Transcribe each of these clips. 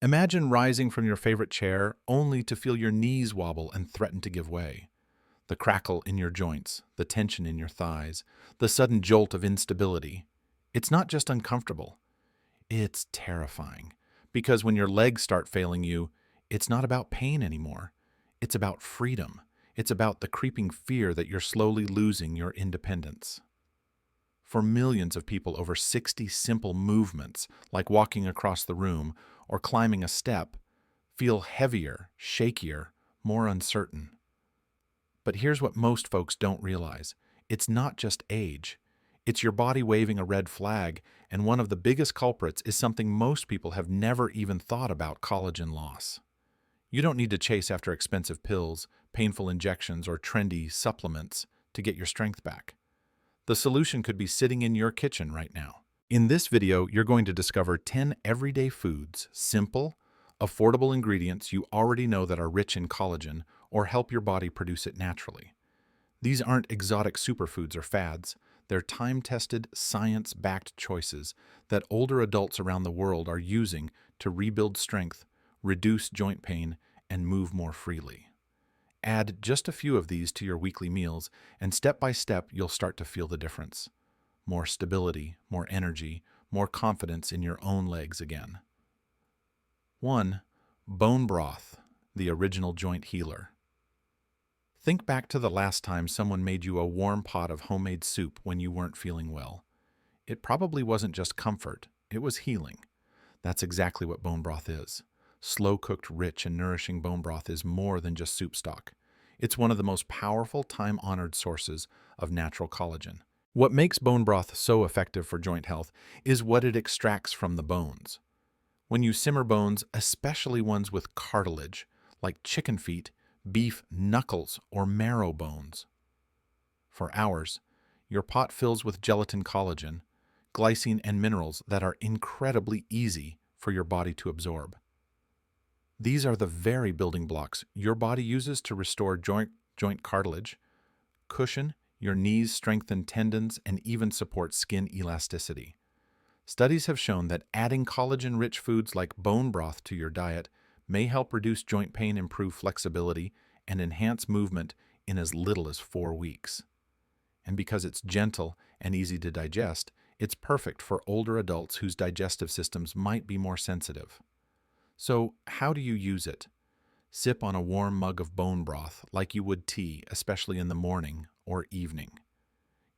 Imagine rising from your favorite chair only to feel your knees wobble and threaten to give way. The crackle in your joints, the tension in your thighs, the sudden jolt of instability. It's not just uncomfortable, it's terrifying. Because when your legs start failing you, it's not about pain anymore. It's about freedom. It's about the creeping fear that you're slowly losing your independence. For millions of people, over 60 simple movements, like walking across the room or climbing a step, feel heavier, shakier, more uncertain. But here's what most folks don't realize. It's not just age. It's your body waving a red flag, and one of the biggest culprits is something most people have never even thought about: collagen loss. You don't need to chase after expensive pills, painful injections, or trendy supplements to get your strength back. The solution could be sitting in your kitchen right now. In this video, you're going to discover 10 everyday foods, simple, affordable ingredients you already know that are rich in collagen or help your body produce it naturally. These aren't exotic superfoods or fads. They're time-tested, science-backed choices that older adults around the world are using to rebuild strength, reduce joint pain, and move more freely. Add just a few of these to your weekly meals, and step by step, you'll start to feel the difference. More stability, more energy, more confidence in your own legs again. 1. Bone broth, the original joint healer. Think back to the last time someone made you a warm pot of homemade soup when you weren't feeling well. It probably wasn't just comfort, it was healing. That's exactly what bone broth is. Slow-cooked, rich, and nourishing bone broth is more than just soup stock. It's one of the most powerful, time-honored sources of natural collagen. What makes bone broth so effective for joint health is what it extracts from the bones. When you simmer bones, especially ones with cartilage, like chicken feet, beef knuckles, or marrow bones, for hours, your pot fills with gelatin, collagen, glycine, and minerals that are incredibly easy for your body to absorb. These are the very building blocks your body uses to restore joint cartilage, cushion your knees, strengthen tendons, and even support skin elasticity. Studies have shown that adding collagen-rich foods like bone broth to your diet may help reduce joint pain, improve flexibility, and enhance movement in as little as 4 weeks. And because it's gentle and easy to digest, it's perfect for older adults whose digestive systems might be more sensitive. So, how do you use it? Sip on a warm mug of bone broth like you would tea, especially in the morning or evening.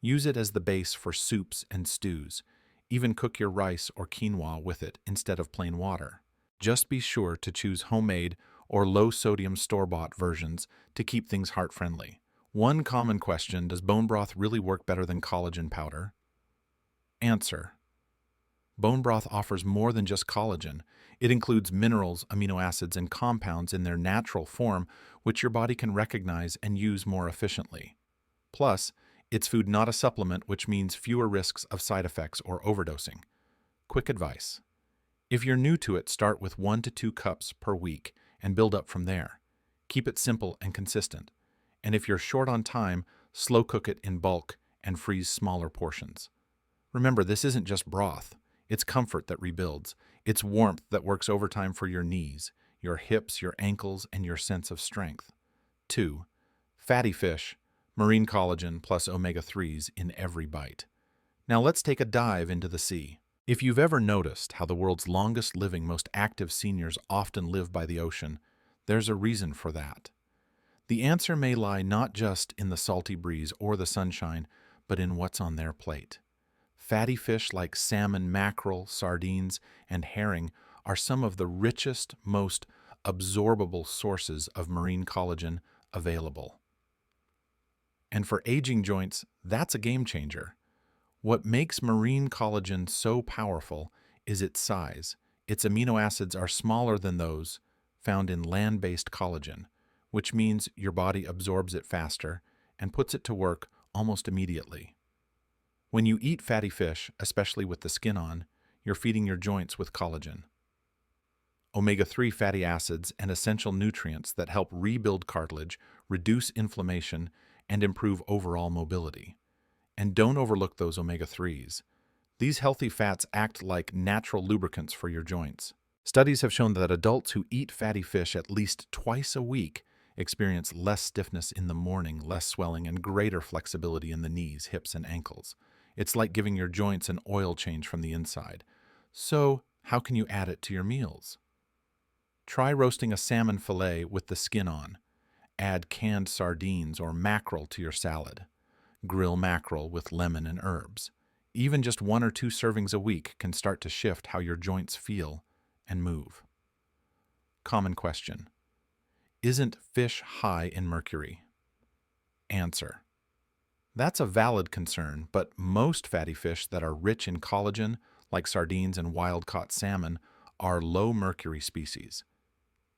Use it as the base for soups and stews. Even cook your rice or quinoa with it instead of plain water. Just be sure to choose homemade or low-sodium store-bought versions to keep things heart-friendly. One common question: does bone broth really work better than collagen powder? Answer: bone broth offers more than just collagen. It includes minerals, amino acids, and compounds in their natural form, which your body can recognize and use more efficiently. Plus, it's food, not a supplement, which means fewer risks of side effects or overdosing. Quick advice: if you're new to it, start with 1 to 2 cups per week and build up from there. Keep it simple and consistent. And if you're short on time, slow cook it in bulk and freeze smaller portions. Remember, this isn't just broth. It's comfort that rebuilds. It's warmth that works overtime for your knees, your hips, your ankles, and your sense of strength. 2. Fatty fish, marine collagen plus omega-3s in every bite. Now let's take a dive into the sea. If you've ever noticed how the world's longest living, most active seniors often live by the ocean, there's a reason for that. The answer may lie not just in the salty breeze or the sunshine, but in what's on their plate. Fatty fish like salmon, mackerel, sardines, and herring are some of the richest, most absorbable sources of marine collagen available. And for aging joints, that's a game changer. What makes marine collagen so powerful is its size. Its amino acids are smaller than those found in land-based collagen, which means your body absorbs it faster and puts it to work almost immediately. When you eat fatty fish, especially with the skin on, you're feeding your joints with collagen. Omega-3 fatty acids and essential nutrients that help rebuild cartilage, reduce inflammation, and improve overall mobility. And don't overlook those omega-3s. These healthy fats act like natural lubricants for your joints. Studies have shown that adults who eat fatty fish at least twice a week experience less stiffness in the morning, less swelling, and greater flexibility in the knees, hips, and ankles. It's like giving your joints an oil change from the inside. So, how can you add it to your meals? Try roasting a salmon fillet with the skin on. Add canned sardines or mackerel to your salad. Grill mackerel with lemon and herbs. Even just 1 or 2 servings a week can start to shift how your joints feel and move. Common question: isn't fish high in mercury? Answer: that's a valid concern, but most fatty fish that are rich in collagen, like sardines and wild-caught salmon, are low mercury species.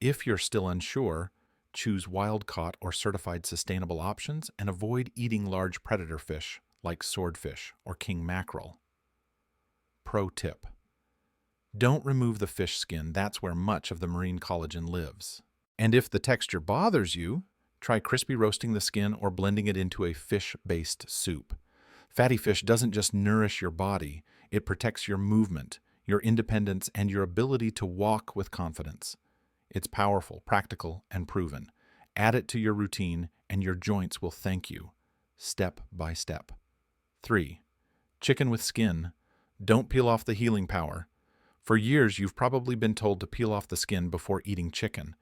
If you're still unsure, choose wild-caught or certified sustainable options and avoid eating large predator fish like swordfish or king mackerel. Pro tip: don't remove the fish skin, that's where much of the marine collagen lives. And if the texture bothers you, try crispy roasting the skin or blending it into a fish-based soup. Fatty fish doesn't just nourish your body, it protects your movement, your independence, and your ability to walk with confidence. It's powerful, practical, and proven. Add it to your routine, and your joints will thank you, step by step. 3. Chicken with skin. Don't peel off the healing power. For years, you've probably been told to peel off the skin before eating chicken.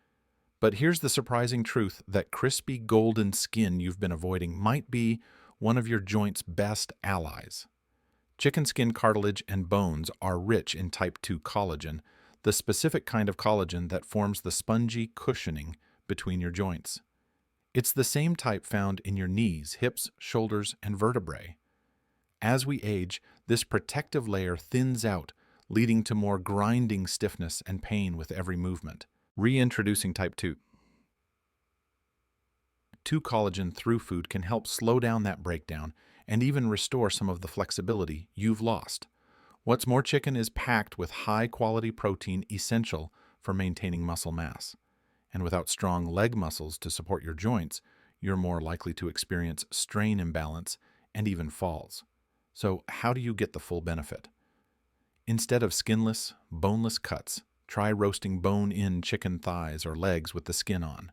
But here's the surprising truth: that crispy golden skin you've been avoiding might be one of your joint's best allies. Chicken skin cartilage and bones are rich in type 2 collagen, the specific kind of collagen that forms the spongy cushioning between your joints. It's the same type found in your knees, hips, shoulders, and vertebrae. As we age, this protective layer thins out, leading to more grinding stiffness and pain with every movement. Reintroducing type 2 collagen through food can help slow down that breakdown and even restore some of the flexibility you've lost. What's more, chicken is packed with high-quality protein essential for maintaining muscle mass. And without strong leg muscles to support your joints, you're more likely to experience strain imbalance and even falls. So how do you get the full benefit? Instead of skinless, boneless cuts, try roasting bone-in chicken thighs or legs with the skin on.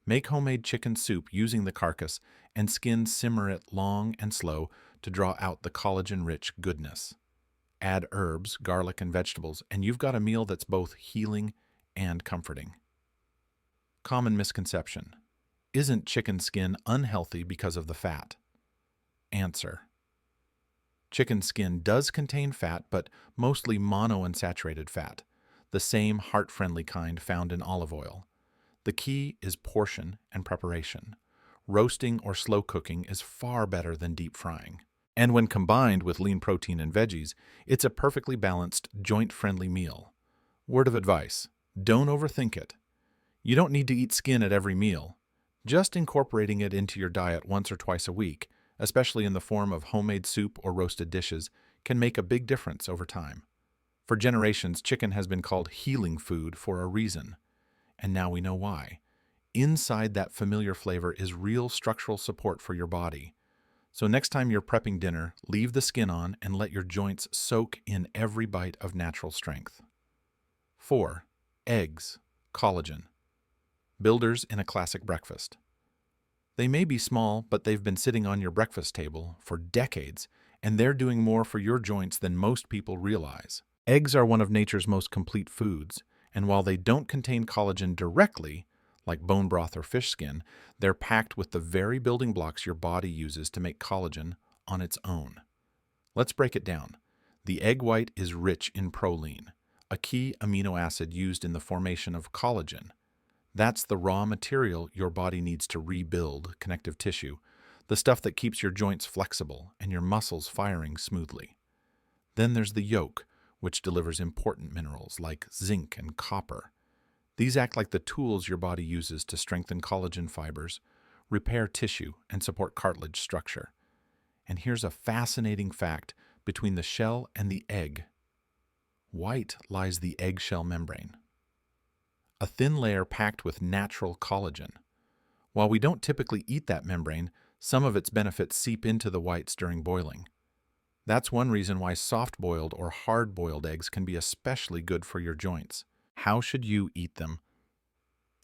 Make homemade chicken soup using the carcass and skin, simmer it long and slow to draw out the collagen-rich goodness. Add herbs, garlic, and vegetables, and you've got a meal that's both healing and comforting. Common misconception: isn't chicken skin unhealthy because of the fat? Answer: chicken skin does contain fat, but mostly monounsaturated fat, the same heart-friendly kind found in olive oil. The key is portion and preparation. Roasting or slow cooking is far better than deep frying. And when combined with lean protein and veggies, it's a perfectly balanced, joint-friendly meal. Word of advice: don't overthink it. You don't need to eat skin at every meal. Just incorporating it into your diet once or twice a week, especially in the form of homemade soup or roasted dishes, can make a big difference over time. For generations, chicken has been called healing food for a reason. And now we know why. Inside that familiar flavor is real structural support for your body. So next time you're prepping dinner, leave the skin on and let your joints soak in every bite of natural strength. 4. Eggs. Collagen. Builders in a classic breakfast. They may be small, but they've been sitting on your breakfast table for decades, and they're doing more for your joints than most people realize. Eggs are one of nature's most complete foods, and while they don't contain collagen directly, like bone broth or fish skin, they're packed with the very building blocks your body uses to make collagen on its own. Let's break it down. The egg white is rich in proline, a key amino acid used in the formation of collagen. That's the raw material your body needs to rebuild connective tissue, the stuff that keeps your joints flexible and your muscles firing smoothly. Then there's the yolk, which delivers important minerals like zinc and copper. These act like the tools your body uses to strengthen collagen fibers, repair tissue, and support cartilage structure. And here's a fascinating fact between the shell and the egg. White lies the eggshell membrane, a thin layer packed with natural collagen. While we don't typically eat that membrane, some of its benefits seep into the whites during boiling. That's one reason why soft-boiled or hard-boiled eggs can be especially good for your joints. How should you eat them?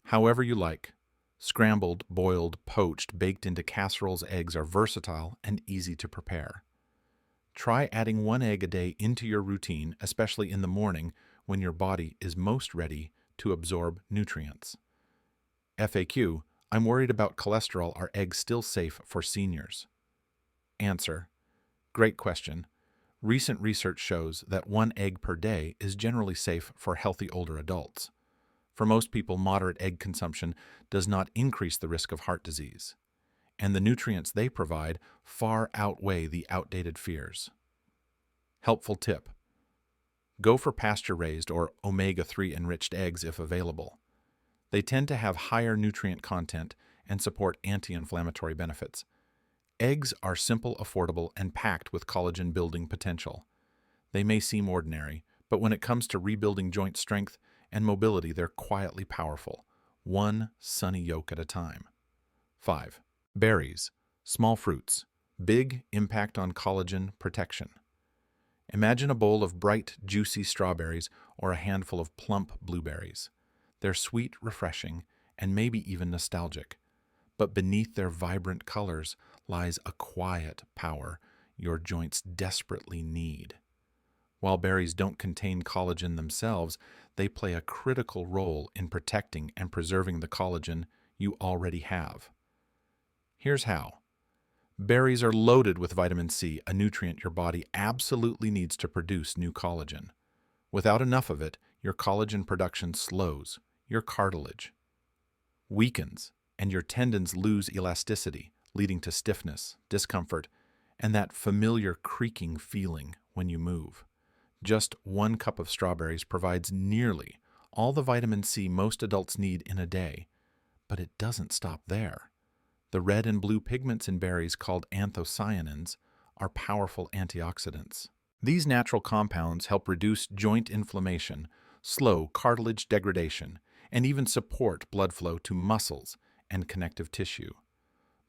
However you like. Scrambled, boiled, poached, baked into casseroles, eggs are versatile and easy to prepare. Try adding one egg a day into your routine, especially in the morning when your body is most ready to absorb nutrients. FAQ: I'm worried about cholesterol. Are eggs still safe for seniors? Answer: great question. Recent research shows that one egg per day is generally safe for healthy older adults. For most people, moderate egg consumption does not increase the risk of heart disease, and the nutrients they provide far outweigh the outdated fears. Helpful tip: go for pasture-raised or omega-3 enriched eggs if available. They tend to have higher nutrient content and support anti-inflammatory benefits. Eggs are simple, affordable, and packed with collagen-building potential. They may seem ordinary, but when it comes to rebuilding joint strength and mobility, they're quietly powerful, one sunny yolk at a time. 5. Berries, small fruits, big impact on collagen protection. Imagine a bowl of bright, juicy strawberries or a handful of plump blueberries. They're sweet, refreshing, and maybe even nostalgic. But beneath their vibrant colors lies a quiet power your joints desperately need. While berries don't contain collagen themselves, they play a critical role in protecting and preserving the collagen you already have. Here's how. Berries are loaded with vitamin C, a nutrient your body absolutely needs to produce new collagen. Without enough of it, your collagen production slows, your cartilage weakens, and your tendons lose elasticity, leading to stiffness, discomfort, and that familiar creaking feeling when you move. Just 1 cup of strawberries provides nearly all the vitamin C most adults need in a day, but it doesn't stop there. The red and blue pigments in berries, called anthocyanins, are powerful antioxidants. These natural compounds help reduce joint inflammation, slow cartilage degradation, and even support blood flow to muscles and connective tissue.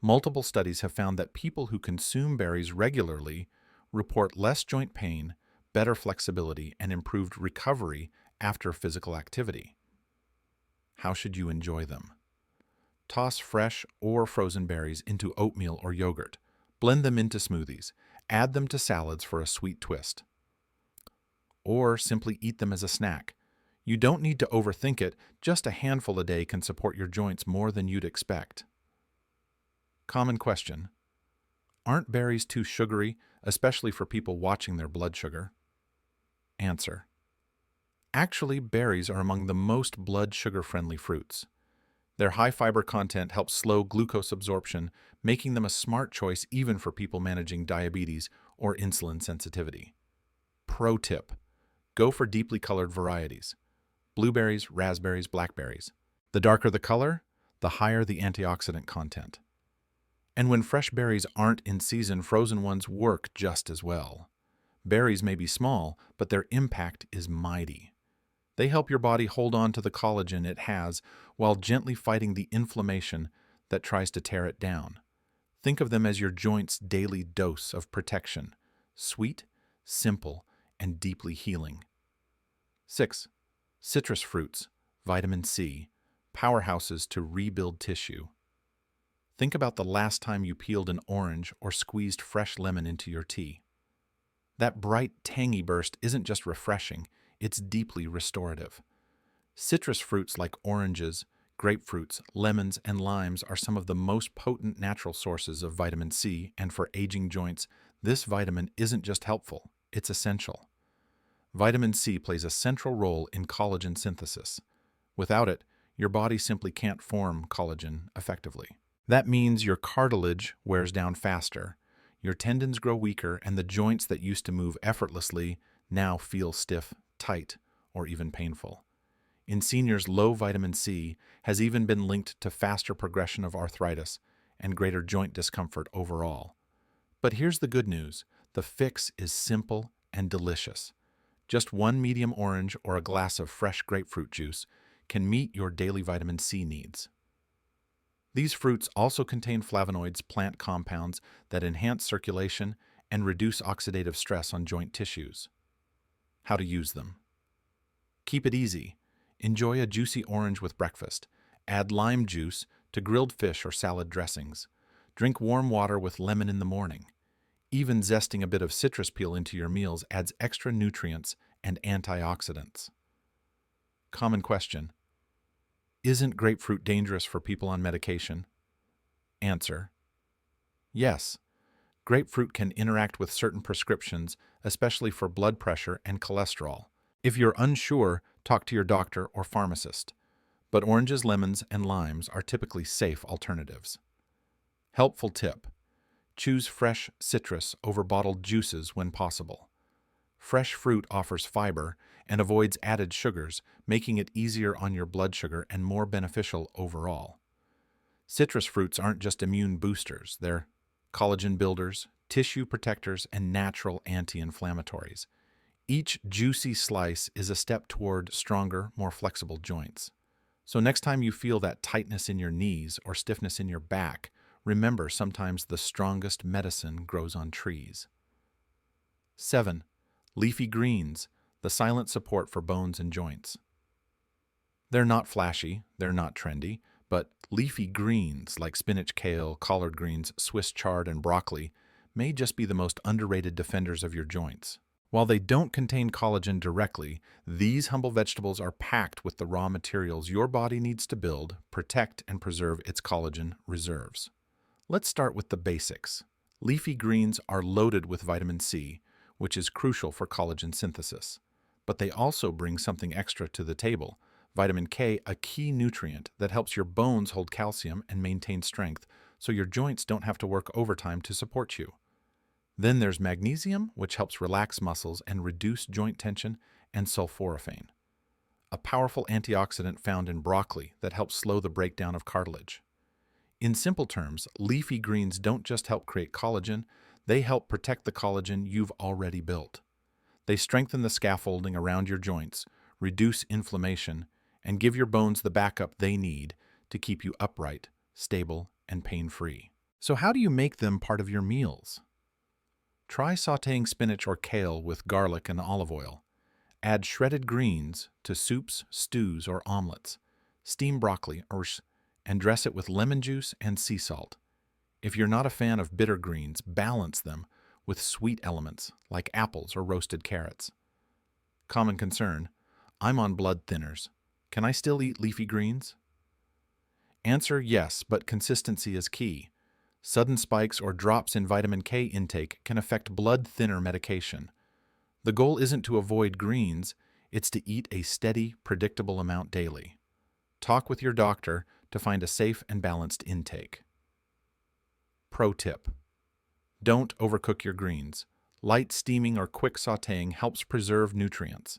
Multiple studies have found that people who consume berries regularly report less joint pain, better flexibility, and improved recovery after physical activity. How should you enjoy them? Toss fresh or frozen berries into oatmeal or yogurt. Blend them into smoothies. Add them to salads for a sweet twist. Or simply eat them as a snack. You don't need to overthink it. Just a handful a day can support your joints more than you'd expect. Common question: aren't berries too sugary, especially for people watching their blood sugar? Answer: actually, berries are among the most blood sugar-friendly fruits. Their high fiber content helps slow glucose absorption, making them a smart choice even for people managing diabetes or insulin sensitivity. Pro tip: go for deeply colored varieties. Blueberries, raspberries, blackberries. The darker the color, the higher the antioxidant content. And when fresh berries aren't in season, frozen ones work just as well. Berries may be small, but their impact is mighty. They help your body hold on to the collagen it has while gently fighting the inflammation that tries to tear it down. Think of them as your joint's daily dose of protection. Sweet, simple, and deeply healing. 6. Citrus fruits, vitamin C, powerhouses to rebuild tissue. Think about the last time you peeled an orange or squeezed fresh lemon into your tea. That bright, tangy burst isn't just refreshing, it's deeply restorative. Citrus fruits like oranges, grapefruits, lemons, and limes are some of the most potent natural sources of vitamin C, and for aging joints, this vitamin isn't just helpful, it's essential. Vitamin C plays a central role in collagen synthesis. Without it, your body simply can't form collagen effectively. That means your cartilage wears down faster, your tendons grow weaker, and the joints that used to move effortlessly now feel stiff, tight, or even painful. In seniors, low vitamin C has even been linked to faster progression of arthritis and greater joint discomfort overall. But here's the good news: the fix is simple and delicious. Just 1 medium orange or a glass of fresh grapefruit juice can meet your daily vitamin C needs. These fruits also contain flavonoids, plant compounds that enhance circulation and reduce oxidative stress on joint tissues. How to use them. Keep it easy. Enjoy a juicy orange with breakfast. Add lime juice to grilled fish or salad dressings. Drink warm water with lemon in the morning. Even zesting a bit of citrus peel into your meals adds extra nutrients and antioxidants. Common question: isn't grapefruit dangerous for people on medication? Answer: yes. Grapefruit can interact with certain prescriptions, especially for blood pressure and cholesterol. If you're unsure, talk to your doctor or pharmacist. But oranges, lemons, and limes are typically safe alternatives. Helpful tip: choose fresh citrus over bottled juices when possible. Fresh fruit offers fiber and avoids added sugars, making it easier on your blood sugar and more beneficial overall. Citrus fruits aren't just immune boosters, they're collagen builders, tissue protectors, and natural anti-inflammatories. Each juicy slice is a step toward stronger, more flexible joints. So next time you feel that tightness in your knees or stiffness in your back, remember sometimes the strongest medicine grows on trees. 7. Leafy greens, the silent support for bones and joints. They're not flashy, they're not trendy, but leafy greens like spinach, kale, collard greens, Swiss chard, and broccoli may just be the most underrated defenders of your joints. While they don't contain collagen directly, these humble vegetables are packed with the raw materials your body needs to build, protect, and preserve its collagen reserves. Let's start with the basics. Leafy greens are loaded with vitamin C, which is crucial for collagen synthesis. But they also bring something extra to the table: vitamin K, a key nutrient that helps your bones hold calcium and maintain strength, so your joints don't have to work overtime to support you. Then there's magnesium, which helps relax muscles and reduce joint tension, and sulforaphane, a powerful antioxidant found in broccoli that helps slow the breakdown of cartilage. In simple terms, leafy greens don't just help create collagen, they help protect the collagen you've already built. They strengthen the scaffolding around your joints, reduce inflammation, and give your bones the backup they need to keep you upright, stable, and pain-free. So how do you make them part of your meals? Try sautéing spinach or kale with garlic and olive oil. Add shredded greens to soups, stews, or omelets. Steam broccoli and dress it with lemon juice and sea salt. If you're not a fan of bitter greens, balance them with sweet elements like apples or roasted carrots. Common concern: I'm on blood thinners. Can I still eat leafy greens? Answer: yes, but consistency is key. Sudden spikes or drops in vitamin K intake can affect blood thinner medication. The goal isn't to avoid greens, it's to eat a steady, predictable amount daily. Talk with your doctor to find a safe and balanced intake. Pro tip: don't overcook your greens. Light steaming or quick sautéing helps preserve nutrients.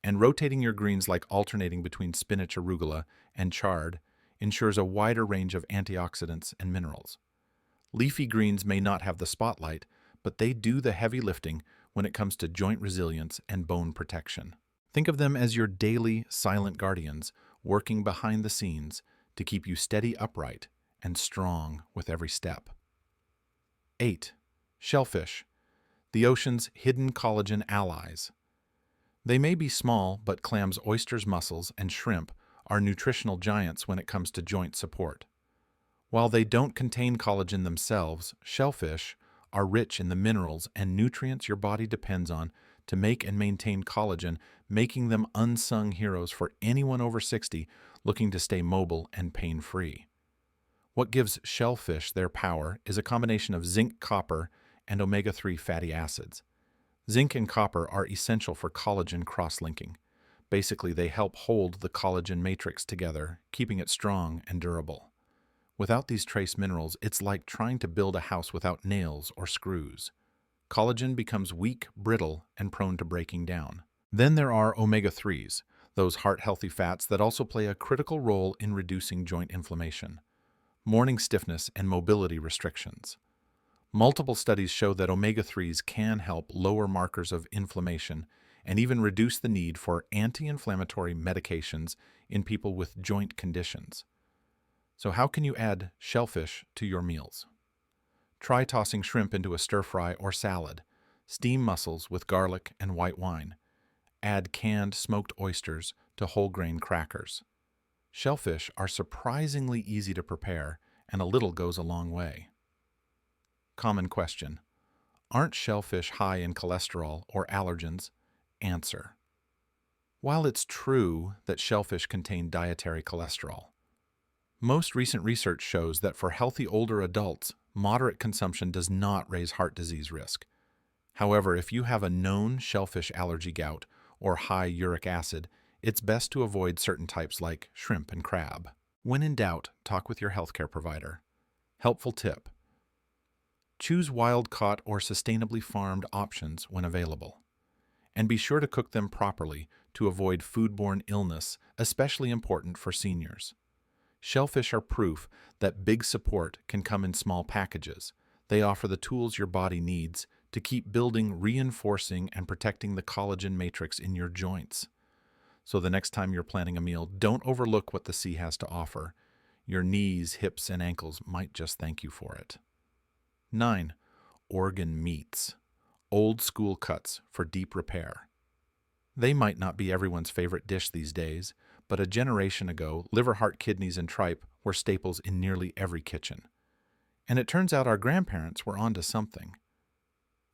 And rotating your greens, like alternating between spinach, arugula, and chard, ensures a wider range of antioxidants and minerals. Leafy greens may not have the spotlight, but they do the heavy lifting when it comes to joint resilience and bone protection. Think of them as your daily silent guardians, working behind the scenes to keep you steady, upright, and strong with every step. 8. Shellfish, the ocean's hidden collagen allies. They may be small, but clams, oysters, mussels, and shrimp are nutritional giants when it comes to joint support. While they don't contain collagen themselves, shellfish are rich in the minerals and nutrients your body depends on to make and maintain collagen, making them unsung heroes for anyone over 60 looking to stay mobile and pain-free. What gives shellfish their power is a combination of zinc, copper, and omega-3 fatty acids. Zinc and copper are essential for collagen cross-linking. Basically, they help hold the collagen matrix together, keeping it strong and durable. Without these trace minerals, it's like trying to build a house without nails or screws. Collagen becomes weak, brittle, and prone to breaking down. Then there are omega-3s, those heart-healthy fats that also play a critical role in reducing joint inflammation, morning stiffness, and mobility restrictions. Multiple studies show that omega-3s can help lower markers of inflammation and even reduce the need for anti-inflammatory medications in people with joint conditions. So how can you add shellfish to your meals? Try tossing shrimp into a stir-fry or salad. Steam mussels with garlic and white wine. Add canned smoked oysters, to whole grain crackers. Shellfish are surprisingly easy to prepare, and a little goes a long way. Common question: aren't shellfish high in cholesterol or allergens? Answer: while it's true that shellfish contain dietary cholesterol, most recent research shows that for healthy older adults, moderate consumption does not raise heart disease risk. However, if you have a known shellfish allergy gout or high uric acid, it's best to avoid certain types like shrimp and crab. When in doubt, talk with your healthcare provider. Helpful tip: choose wild-caught or sustainably farmed options when available. And be sure to cook them properly to avoid foodborne illness, especially important for seniors. Shellfish are proof that big support can come in small packages. They offer the tools your body needs to keep building, reinforcing, and protecting the collagen matrix in your joints. So the next time you're planning a meal, don't overlook what the sea has to offer. Your knees, hips, and ankles might just thank you for it. 9. Organ meats. Old school cuts for deep repair. They might not be everyone's favorite dish these days, but a generation ago, liver, heart, kidneys, and tripe were staples in nearly every kitchen. And it turns out our grandparents were onto something.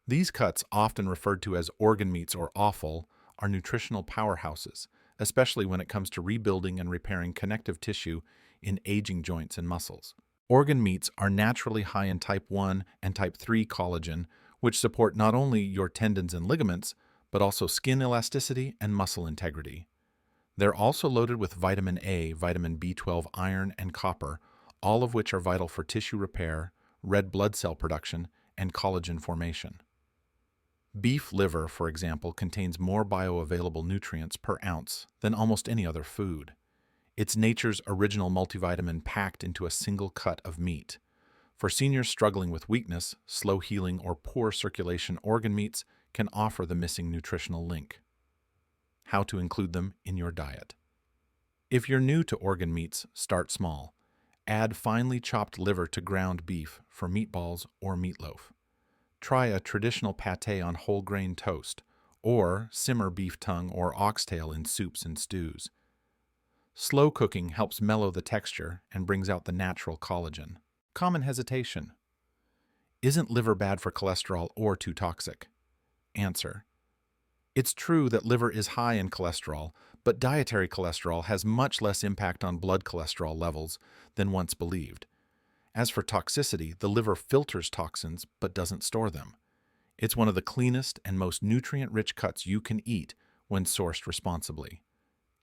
These cuts, often referred to as organ meats or offal, are nutritional powerhouses, especially when it comes to rebuilding and repairing connective tissue in aging joints and muscles. Organ meats are naturally high in type 1 and type 3 collagen, which support not only your tendons and ligaments, but also skin elasticity and muscle integrity. They're also loaded with vitamin A, vitamin B12, iron, and copper, all of which are vital for tissue repair, red blood cell production, and collagen formation. Beef liver, for example, contains more bioavailable nutrients per ounce than almost any other food. It's nature's original multivitamin packed into a single cut of meat. For seniors struggling with weakness, slow healing, or poor circulation, organ meats can offer the missing nutritional link. How to include them in your diet. If you're new to organ meats, start small. Add finely chopped liver to ground beef for meatballs or meatloaf. Try a traditional pâté on whole grain toast, or simmer beef tongue or oxtail in soups and stews. Slow cooking helps mellow the texture and brings out the natural collagen. Common hesitation: isn't liver bad for cholesterol or too toxic? Answer: it's true that liver is high in cholesterol, but dietary cholesterol has much less impact on blood cholesterol levels than once believed. As for toxicity, the liver filters toxins but doesn't store them. It's one of the cleanest and most nutrient-rich cuts you can eat when sourced responsibly.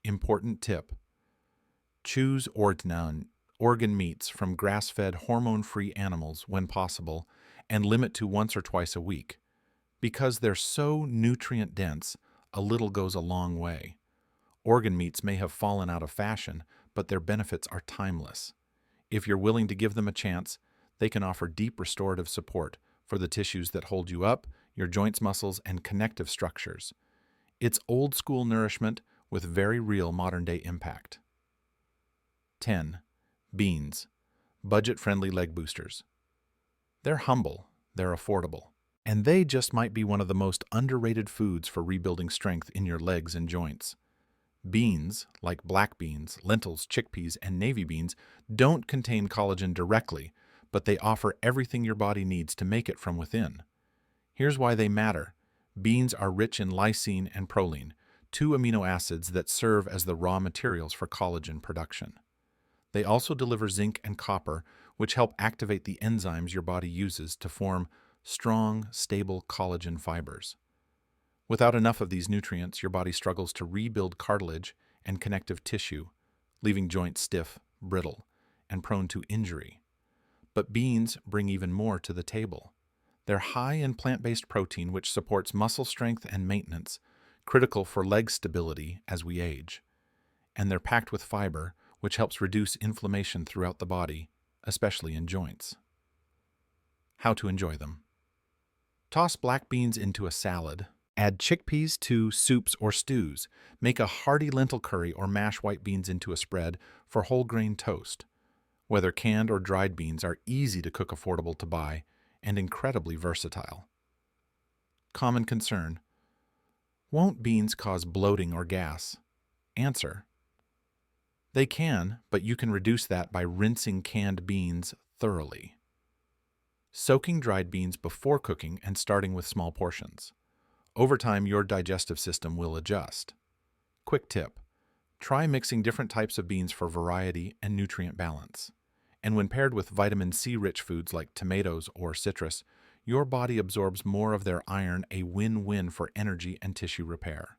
Important tip: choose organ meats from grass-fed, hormone-free animals when possible, and limit to once or twice a week. Because they're so nutrient-dense, a little goes a long way. Organ meats may have fallen out of fashion, but their benefits are timeless. If you're willing to give them a chance, they can offer deep restorative support for the tissues that hold you up, your joints, muscles, and connective structures. It's old-school nourishment with very real modern-day impact. 10. Beans. Budget-friendly leg boosters. They're humble, they're affordable, and they just might be one of the most underrated foods for rebuilding strength in your legs and joints. Beans, like black beans, lentils, chickpeas, and navy beans, don't contain collagen directly, but they offer everything your body needs to make it from within. Here's why they matter. Beans are rich in lysine and proline, two amino acids that serve as the raw materials for collagen production. They also deliver zinc and copper, which help activate the enzymes your body uses to form strong, stable collagen fibers. Without enough of these nutrients, your body struggles to rebuild cartilage and connective tissue, leaving joints stiff, brittle, and prone to injury. But beans bring even more to the table. They're high in plant-based protein, which supports muscle strength and maintenance, critical for leg stability as we age. And they're packed with fiber, which helps reduce inflammation throughout the body, especially in joints. How to enjoy them. Toss black beans into a salad. Add chickpeas to soups or stews. Make a hearty lentil curry or mash white beans into a spread for whole grain toast. Whether canned or dried beans are easy to cook, affordable to buy, and incredibly versatile. Common concern: won't beans cause bloating or gas? Answer: they can, but you can reduce that by rinsing canned beans thoroughly. Soaking dried beans before cooking and starting with small portions. Over time, your digestive system will adjust. Quick tip: try mixing different types of beans for variety and nutrient balance. And when paired with vitamin C-rich foods like tomatoes or citrus, your body absorbs more of their iron, a win-win for energy and tissue repair.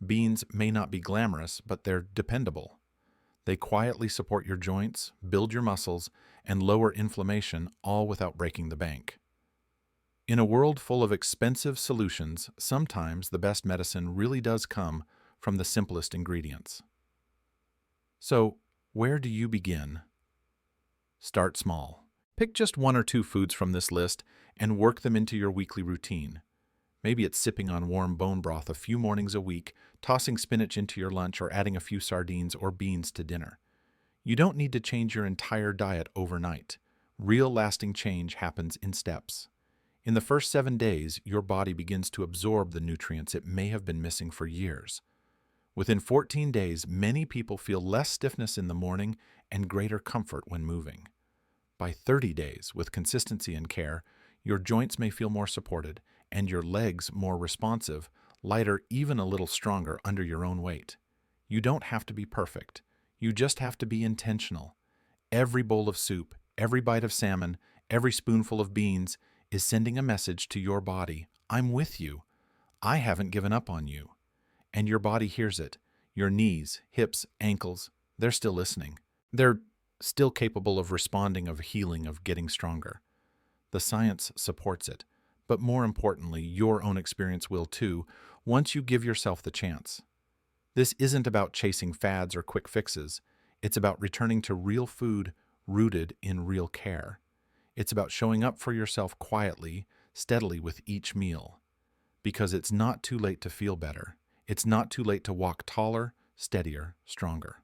Beans may not be glamorous, but they're dependable. They quietly support your joints, build your muscles, and lower inflammation, all without breaking the bank. In a world full of expensive solutions, sometimes the best medicine really does come from the simplest ingredients. So, where do you begin? Start small. Pick just 1 or 2 foods from this list and work them into your weekly routine. Maybe it's sipping on warm bone broth a few mornings a week, tossing spinach into your lunch, or adding a few sardines or beans to dinner. You don't need to change your entire diet overnight. Real lasting change happens in steps. In the first 7 days, your body begins to absorb the nutrients it may have been missing for years. Within 14 days, many people feel less stiffness in the morning and greater comfort when moving. By 30 days, with consistency and care, your joints may feel more supported and your legs more responsive, lighter, even a little stronger under your own weight. You don't have to be perfect. You just have to be intentional. Every bowl of soup, every bite of salmon, every spoonful of beans is sending a message to your body: I'm with you. I haven't given up on you. And your body hears it. Your knees, hips, ankles, they're still listening. They're still capable of responding, of healing, of getting stronger. The science supports it, but more importantly, your own experience will too, once you give yourself the chance. This isn't about chasing fads or quick fixes. It's about returning to real food rooted in real care. It's about showing up for yourself quietly, steadily with each meal. Because it's not too late to feel better. It's not too late to walk taller, steadier, stronger.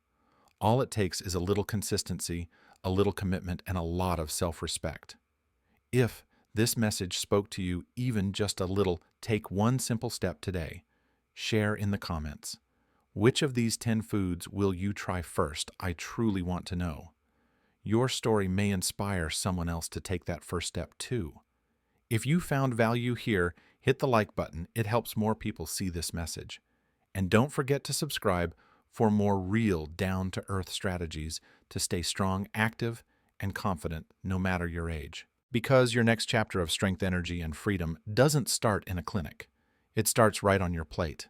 All it takes is a little consistency, a little commitment, and a lot of self-respect. If this message spoke to you even just a little, take one simple step today. Share in the comments. Which of these 10 foods will you try first? I truly want to know. Your story may inspire someone else to take that first step too. If you found value here, hit the like button. It helps more people see this message. And don't forget to subscribe for more real, down-to-earth strategies to stay strong, active, and confident no matter your age. Because your next chapter of strength, energy, and freedom doesn't start in a clinic. It starts right on your plate.